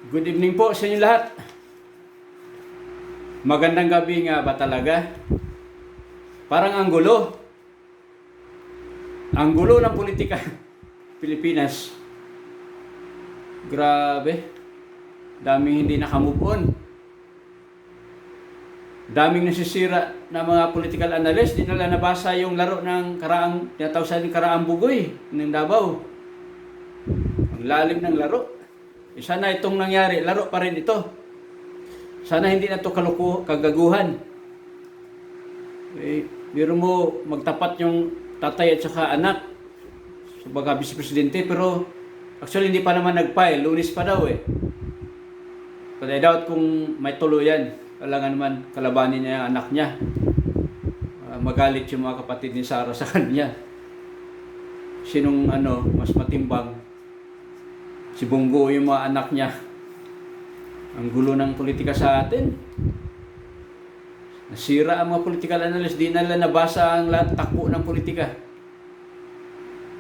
Good evening po sa inyo lahat. Magandang gabi nga ba talaga? Parang ang gulo. Ang gulo ng politika Pilipinas. Grabe. Daming hindi nakamove on. Daming nasisira na mga political analyst. Di nila nabasa yung laro ng karaang, tinatawag sa karaang bugoy ng Davao. Ang lalim ng laro. Sana itong nangyari, laro pa rin ito. Sana hindi na ito kagaguhan. Biro mo magtapat yung tatay at saka anak sa baga vice-presidente, pero actually hindi pa naman nag-file, Lunes pa daw eh. But I doubt kung may tuloy yan. Kailangan naman kalabanin niya yung anak niya. Magalit yung mga kapatid ni Sarah sa kanya. Sinong mas matimbang? Si Bongo yung mga anak niya. Ang gulo ng politika sa atin. Nasira ang mga political analyst. Di nila nabasa ang takbo ng politika.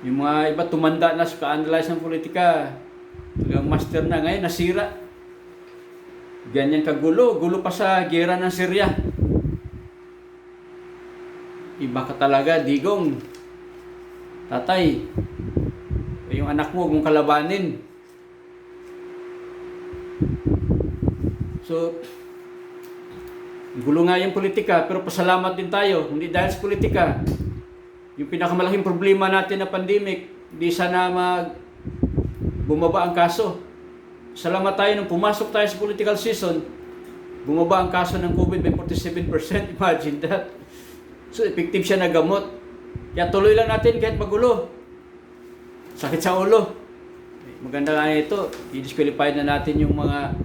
Yung mga iba tumanda na sa ka-analyze ng politika. Talagang master na. Ngayon nasira. Ganyan kagulo. Gulo pa sa gera ng Syria. Iba ka talaga, digong. Tatay. Yung anak mo, kung kalabanin. So, gulo nga yung politika, pero pasalamat din tayo. Hindi dahil sa politika. Yung pinakamalaking problema natin na pandemic, di sana bumaba ang kaso. Salamat tayo nung pumasok tayo sa political season, bumaba ang kaso ng COVID by 47%. Imagine that. So, effective siya na gamot. Kaya tuloy lang natin kahit magulo. Sakit sa ulo. Maganda nga ito, i-disqualify na natin yung mga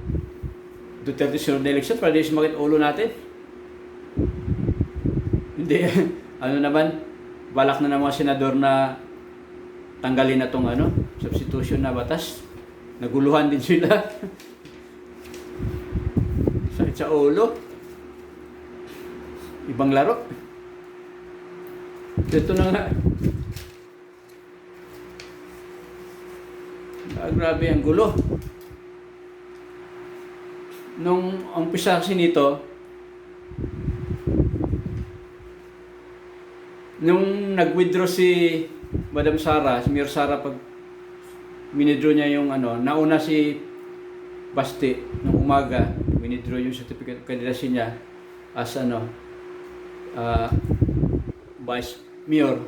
Duterte sunod na election para di sumakit ulo natin. Hindi, naman, balak na ng mga senador na tanggalin na tong substitution na batas. Naguluhan din sila. Sakit sa ulo. Ibang laro. Ito na nga. Grabe ang gulo. Nung umpisa kasi nito, nung nag-withdraw si Madam Sara, si Mayor Sara, pag withdraw niya yung nauna si Basti nung umaga, withdraw yung certificate of candidacy niya as Vice Mayor.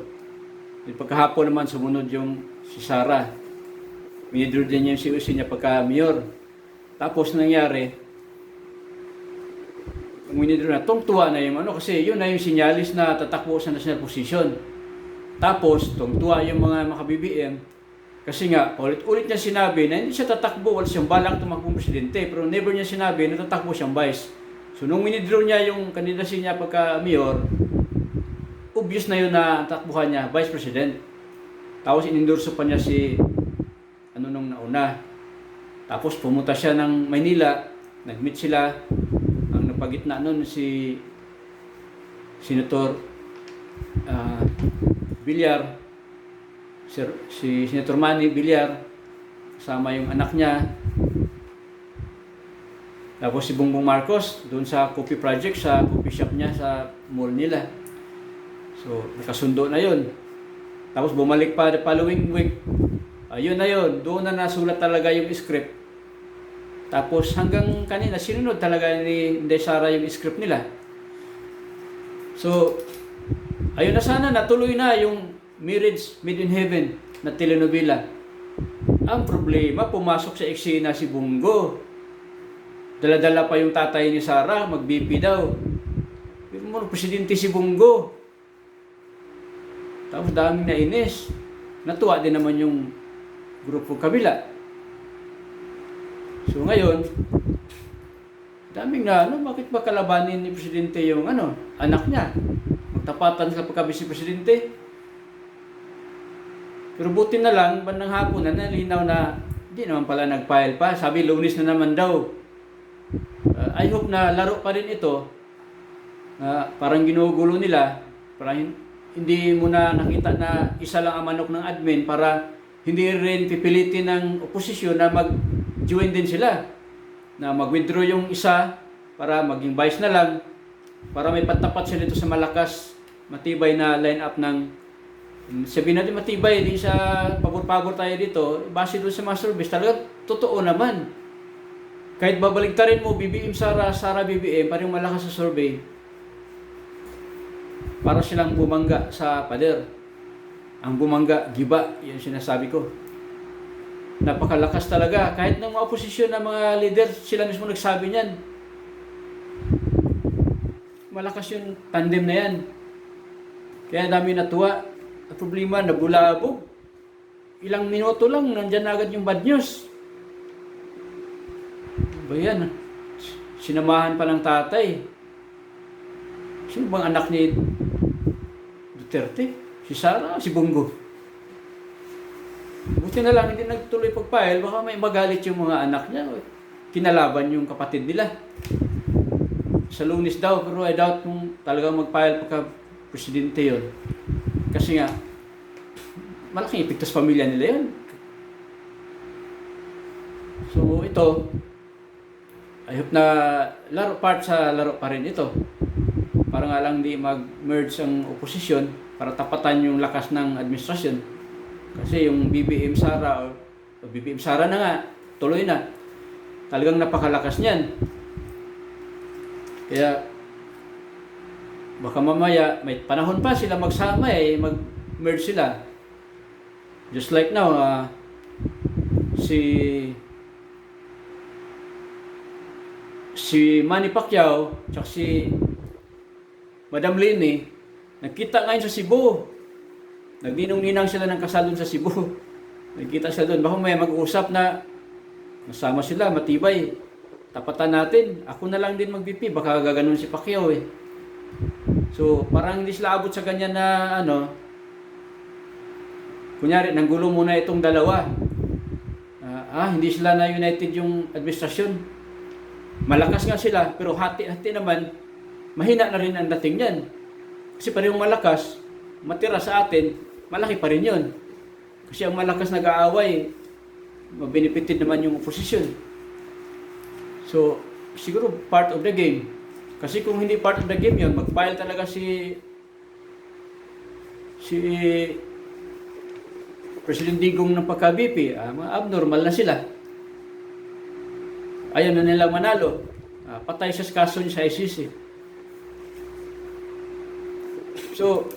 Pagkahapon naman sumunod yung si Sara. Withdraw din niya yung COC niya pagka Mayor. Tapos nangyari, winidro na, tungtuwa na yung kasi yun na yung sinyalis na tatakbo sa national position. Tapos, tungtuwa yung mga maka-BBM, kasi nga, ulit-ulit niya sinabi na hindi siya tatakbo, wala siyang balak tumakbong presidente, pero never niya sinabi na tatakbo siyang vice. So, nung winidro niya yung kandidacy niya pagka-mayor, obvious na yun na takbuhan niya, vice president. Tapos, inendorso pa niya si, nung nauna. Tapos, pumunta siya ng Maynila, nag-meet sila, pagitna nun si Senator Villar, si Senator Manny Villar, kasama yung anak niya. Tapos si Bongbong Marcos, doon sa coffee project, sa coffee shop niya, sa mall nila. So, nakasundo na yun. Tapos bumalik pa the following week. Ayun na yun, doon na nasulat talaga yung script. Tapos hanggang kanina, sinunod talaga ni Inday Sara yung script nila. So, ayun na sana, natuloy na yung Marriage Made in Heaven na telenovela. Ang problema, pumasok sa eksena si Bongo. Dala-dala pa yung tatay ni Sara, mag-BP daw. Pero mo, presidente si Bongo. Tapos daming nainis. Natuwa din naman yung grupo kabila. So ngayon, daming bakit ba kalabanin ni Presidente yung anak niya? Magtapatan sa pagka-vice-presidente. Pero buti na lang, bandang hapon na nalinaw na hindi naman pala nag-file pa. Sabi, Lunes na naman daw. I hope na laro pa rin ito. Parang ginugulo nila. Parang hindi mo na nakita na isa lang ang manok ng admin para hindi rin pipilitin ng oposisyon na mag-join din sila. Na mag-withdraw yung isa para maging vice na lang. Para may patapat sila dito sa malakas, matibay na line-up ng, sabihin natin matibay, di sa pabor-pabor tayo dito, base doon sa mga surveys, talaga totoo naman. Kahit babaligtarin mo, BBM Sara, Sara BBM, parang malakas sa survey, para silang bumangga sa pader. Ang bumangga, giba, yun sinasabi ko. Napakalakas talaga. Kahit ng mga oposisyon na mga leader, sila mismo nagsabi niyan. Malakas yung tandem na yan. Kaya dami natuwa. Ang problema, nabulabog. Ilang minuto lang, nandyan na agad yung bad news. Ba yan? Sinamahan pa ng tatay. Sino bang anak ni Duterte? Si Sara, si Bongo. Buti na lang hindi nagtuloy pag-file, baka may magalit yung mga anak niya. Kinalaban yung kapatid nila. Sa Lunes daw, pero I doubt kung talagang mag-file pagka-presidente yun. Kasi nga, malaking epekto sa pamilya nila yun. So ito, I hope na part sa laro pa rin ito. Para nga lang di mag-merge ang oposisyon para tapatan yung lakas ng administrasyon. Kasi yung BBM Sara, o BBM Sara na nga, tuloy na. Talagang napakalakas niyan. Kaya, baka mamaya, may panahon pa sila magsama mag-merge sila. Just like now, si Manny Pacquiao, tsaka si Madam Lini, nagkita ngayon sa Cebu. Nagninong-ninang sila ng kasal doon sa Cebu. Nagkita sila doon. Baka may mag-uusap na masama sila, matibay. Tapatan natin. Ako na lang din mag-VP. Baka gaganon si Pacquiao eh. So, parang hindi sila abot sa ganyan na kunyari, nanggulo muna itong dalawa. Hindi sila na united yung administrasyon. Malakas nga sila, pero hati-hati naman. Mahina na rin ang dating niyan. Kasi parehong malakas, matira sa atin, malaki pa rin yun. Kasi ang malakas nag-aaway, mabenefitted naman yung opposition. So, siguro part of the game. Kasi kung hindi part of the game yun, mag-file talaga si President Digong ng pagka-VP, abnormal na sila. Ayaw na nilang manalo. Patay sa kaso niya sa ICC. So,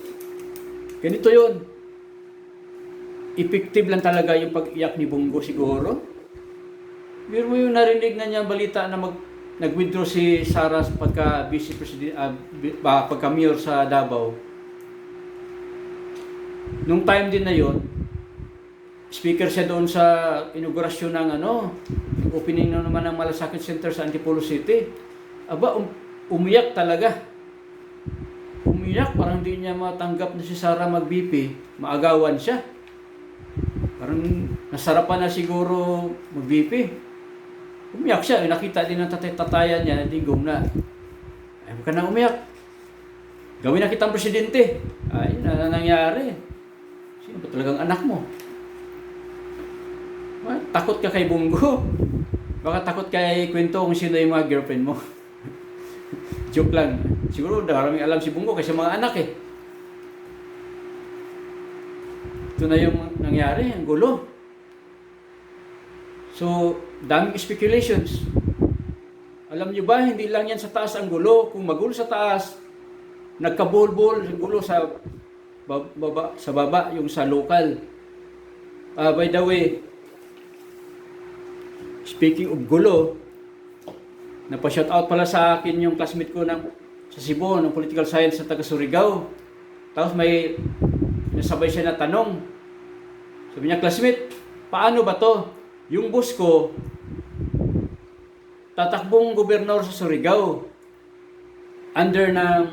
ganito yun. Effective lang talaga yung pag-iyak ni Bongo siguro. Pero mo yung narinig na niya balita na nag-withdraw si Sara pagka-vice president, pagka-mayor sa Davao. Nung time din na yon, speaker siya doon sa inaugurasyon ng opening na naman ng Malasakit Center sa Antipolo City. Aba, umiyak talaga. Umiyak, parang hindi niya matanggap na si Sara mag-VP. Maagawan siya. Parang nasarapan na siguro mag-VP. Umiyak siya. Nakita din ng tatayan niya na Digong na, huwag ka na umiyak. Gawin na kitang presidente. Ay, nangyari. Sino ba talagang anak mo? Takot ka kay Bongo. Baka takot kay kwento kung sino yung mga girlfriend mo. Joke lang. Siguro maraming alam si Bongo kasi mga anak eh. Ito na yung nangyari, ang gulo. So, daming speculations. Alam nyo ba, hindi lang yan sa taas ang gulo. Kung magulo sa taas, nagkabulbul, gulo sa baba, yung sa local. By the way, speaking of gulo, napa-shout out pala sa akin yung classmate ko sa Cebu, ng political science sa taga Surigao. Tapos may nasabay siya na tanong. Sabi niya, classmate, paano ba to? Yung boss ko, tatakbong gobernador sa Surigao under ng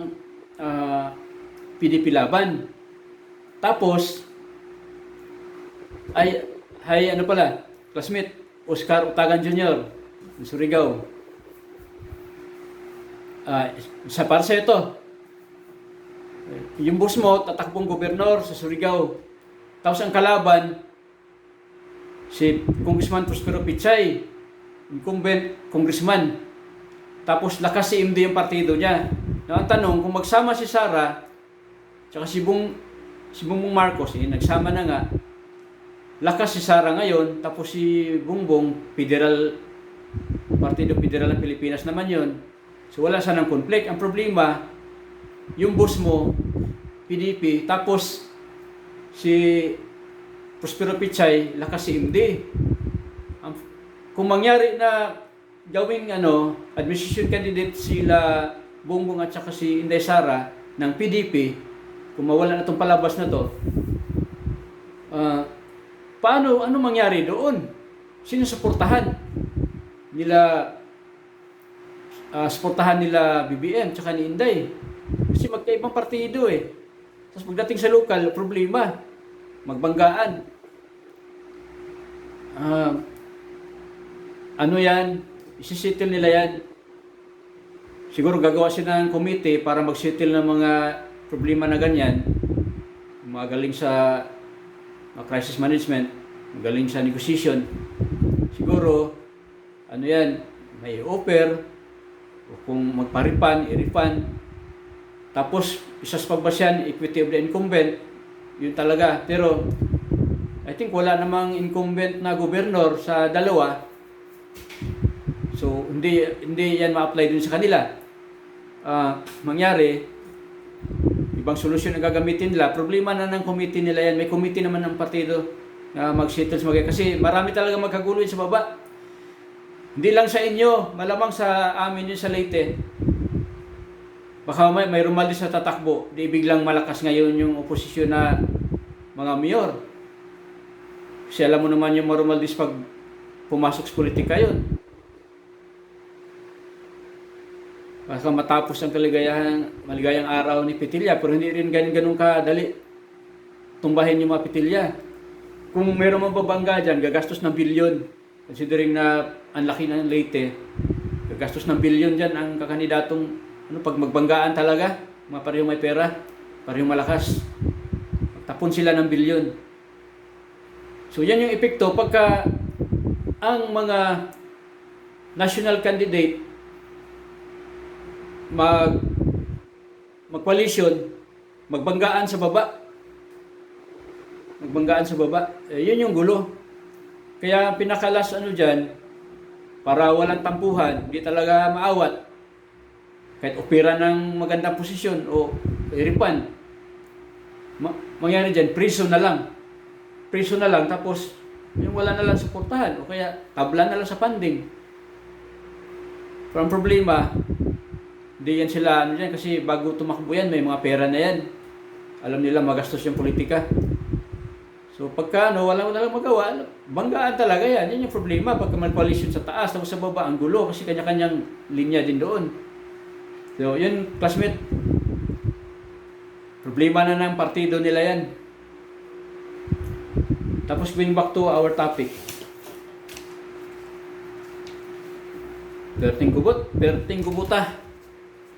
PDP Laban. Tapos, classmate, Oscar Utagan Jr. ng Surigao. Para sa ito, yung boss mo, tatakbong gobernador sa Surigao. Tapos ang kalaban, si Congressman Prospero Pichay, incumbent congressman. Tapos lakas si MD yung partido niya. Now, ang tanong, kung magsama si Sara, tsaka si Bongbong Marcos, nagsama na nga, lakas si Sara ngayon, tapos si Bongbong, Partido Federal ng Pilipinas naman yon. So wala sanang conflict. Ang problema, yung boss mo, PDP, tapos si Prospero Pichay, lakas si MD. Kung mangyari na gawing administration candidate sila Bongbong at saka si Inday Sara ng PDP, kung mawala na itong palabas na to, ano mangyari doon? Sino suportahan nila? Suportahan nila BBM tsaka ni Inday. Kasi magkaibang partido eh. Tapos pagdating sa lokal, problema. Magbanggaan. Ano yan? Isisettle nila yan. Siguro gagawa sila ng committee para mag-settle ng mga problema na ganyan. Magaling sa crisis management, magaling sa negotiation. Siguro, may offer, o kung magpa-refund, i-refund. Tapos, isas pagbasyan, equity of the incumbent, yun talaga. Pero, I think wala namang incumbent na gobernur sa dalawa. So, hindi yan ma-apply dun sa kanila. Mangyari, ibang solusyon ang gagamitin nila. Problema na ng committee nila yan. May committee naman ng partido na mag-settle kasi marami talaga magkagulo sa baba. Hindi lang sa inyo, malamang sa amin yun sa Leyte. Baka may Romualdez na tatakbo, di biglang malakas ngayon yung oposisyon na mga mayor. Kasi alam mo naman yung Romualdez pag pumasok sa politika yun. Baka matapos ang maligayang araw ni Petilla, pero hindi rin ganun kadali tumbahin yung mga Petilla. Kung mayroong mababangga dyan, gagastos ng bilyon. Considering na ang laki ng Leyte, gagastos ng bilyon dyan ang kakandidatong pag magbanggaan talaga, parehong may pera, parehong malakas. Tapon sila ng bilyon. So yan yung epekto pagka ang mga national candidate mag-coalition, magbanggaan sa baba. Yun yung gulo. Kaya pinakalas dyan, para walang tampuhan, hindi talaga maawat. Kahit opera ng magandang posisyon o iripan. Mangyari dyan, priso na lang, tapos yung wala na lang suportahan o kaya tabla na lang sa funding. Pero ang problema, hindi yan sila dyan, kasi bago tumakbo yan, may mga pera na yan. Alam nila magastos yung politika. So pagka wala na lang magawa, banggaan talaga yan. Yan yung problema pagka may coalition sa taas, tapos sa baba ang gulo kasi kanya-kanyang linya din doon. So yun, classmate, problema na ng partido nila yan. Tapos going back to our topic. Perting gubuta.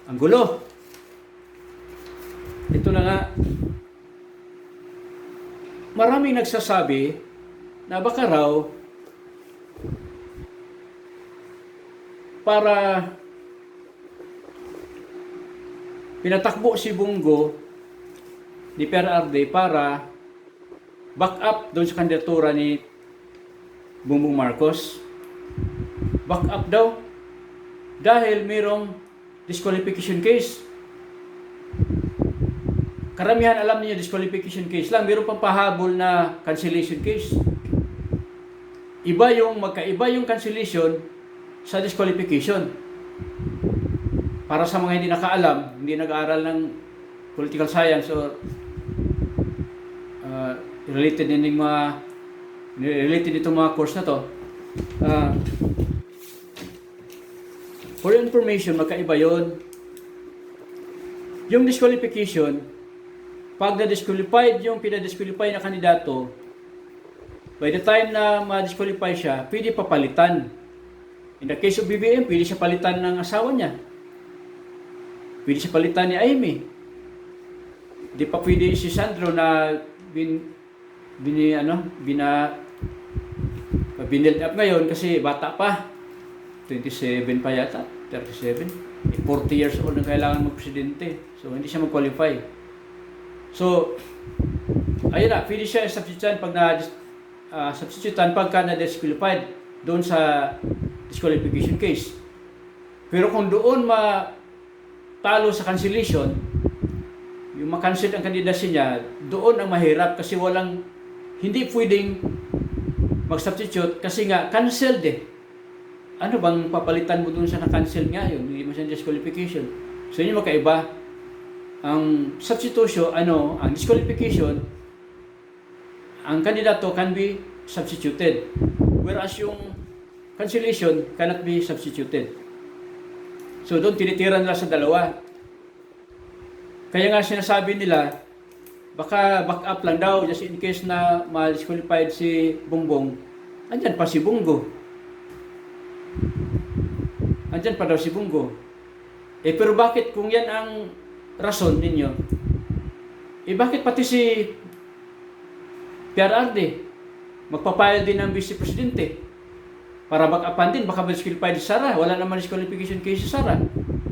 Ang gulo. Ito na nga. Maraming nagsasabi na baka raw para pinatakbo si Bongo ni PRRD para back up doon sa kandidatura ni Bongbong Marcos. Back up daw dahil mayroong disqualification case. Karamihan alam niyo disqualification case lang, mayroon pang pahabol na cancellation case. Magkaiba yung cancellation sa disqualification. Para sa mga hindi nakaalam, hindi nag-aaral ng political science or related itong mga course na to. For your information, magkaiba yun. Yung disqualification, pag na-disqualified yung pinadisqualify na kandidato, by the time na ma-disqualify siya, pwede papalitan. In the case of BBM, pwede siya palitan ng asawa niya. Pwede siya palitan ni Amy. Di pa pwede si Sandro na Binuild up ngayon kasi bata pa. 27 pa yata, 37. 40 years old ang kailangan magpresidente. So, hindi siya mag-qualify. So, ayun na, pwede siya substitutan pagka na-disqualified doon sa disqualification case. Pero kung doon matalo sa cancellation, yung makancel ang kandidacy niya, doon ang mahirap kasi hindi pwedeng mag-substitute kasi nga cancelled eh. Ano bang papalitan mo dun sa na-cancel nga yun? Hindi mo siya disqualification. So yun yung magkaiba. Ang substitution, ang disqualification, ang kandidato can be substituted. Whereas yung cancellation cannot be substituted. So doon tinitira nila sa dalawa. Kaya nga sinasabi nila, baka back up lang daw just in case na ma-disqualified si Bongbong. Andyan pa si Bongo. Andyan pa daw si Bongo. Pero bakit kung yan ang rason ninyo? Bakit pati si PRRD magpapile din ng vice presidente para back-upan din, baka ma-disqualified si Sara. Wala naman disqualification case si Sara.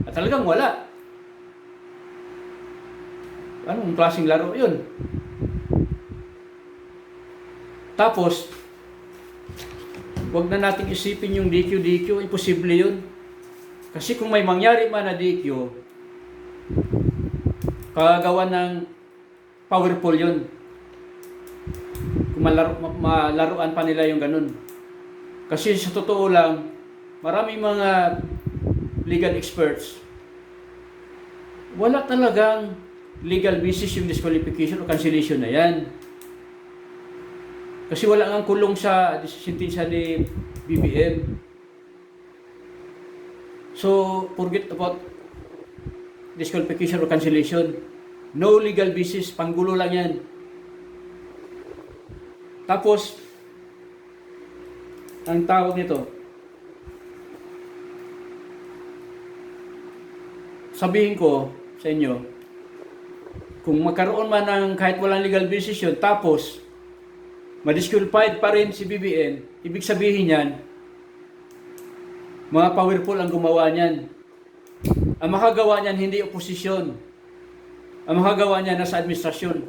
At talagang wala. Anong klaseng laro yun? Tapos, wag na nating isipin yung DQ. Imposible yun. Kasi kung may mangyari man na DQ, kagawa ng powerful yun. Kung malaruan pa nila yung ganun. Kasi sa totoo lang, maraming mga legal experts, wala talagang legal basis yung disqualification o cancellation na yan. Kasi wala nga kulong sa sentensya ni BBM. So, forget about disqualification or cancellation. No legal basis, panggulo lang yan. Tapos, ang tawag nito, sabihin ko sa inyo, kung magkaroon man ng kahit walang legal basis yun, tapos, ma-disqualified pa rin si BBM, ibig sabihin yan, mga powerful ang gumawa niyan. Ang makagawa niyan hindi oposisyon. Ang makagawa niyan nasa administrasyon.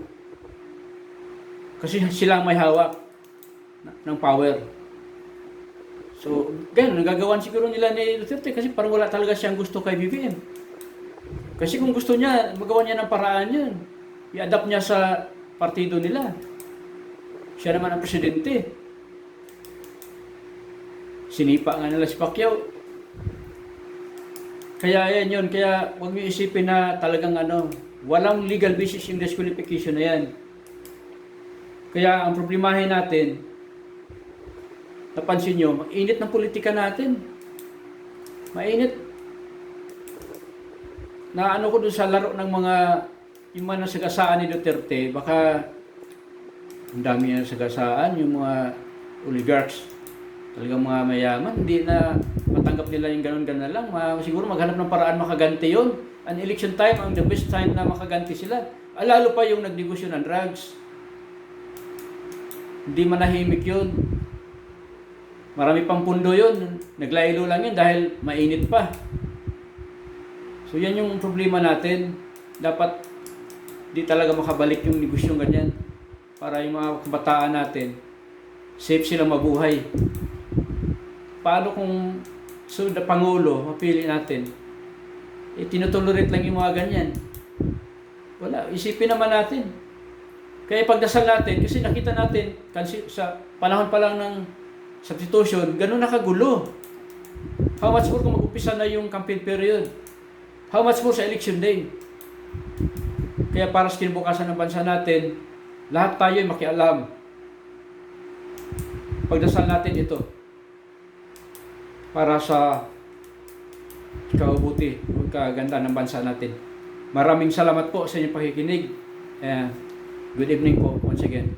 Kasi sila ang may hawak ng power. So, ganun, nagagawan siguro nila ni Duterte kasi parang wala talaga siyang gusto kay BBM. Kasi kung gusto niya, magawa niya ng paraan yan. I-adapt niya sa partido nila. Siya naman ang presidente. Sinipa nga nila si Pacquiao. Kaya yan yun. Kaya huwag niyo isipin na talagang walang legal basis yung disqualification na yan. Kaya ang problemahin natin, napansin nyo, mainit ng politika natin. Mainit. Na ko dun sa laro ng mga yung mga nasagasaan ni Duterte, baka ang dami na nasagasaan, yung mga oligarchs, talagang mga mayaman, hindi na matanggap nila yung ganun-ganun lang. Siguro maghanap ng paraan makaganti yun. An election time, ang the best time na makaganti sila. Lalo pa yung nagnegosyo ng drugs. Hindi manahimik yun. Marami pang pundo yun. Naglaylo lang yun dahil mainit pa. So yan yung problema natin. Dapat di talaga makabalik yung negosyong ganyan. Para yung mga kabataan natin, safe silang mabuhay. Paano kung Pangulo, mapili natin, tinutolerate lang yung mga ganyan? Wala, isipin naman natin. Kaya pagdasal natin, kasi nakita natin, sa panahon pa lang ng substitution, ganun nakagulo. How much more kung mag-upisa na yung campaign period? How much more sa election day? Kaya para sa kinabukasan ng bansa natin, lahat tayo ay makialam. Pagdasal natin ito para sa kaubuti o kaganda ng bansa natin. Maraming salamat po sa inyong pakikinig. Good evening po once again.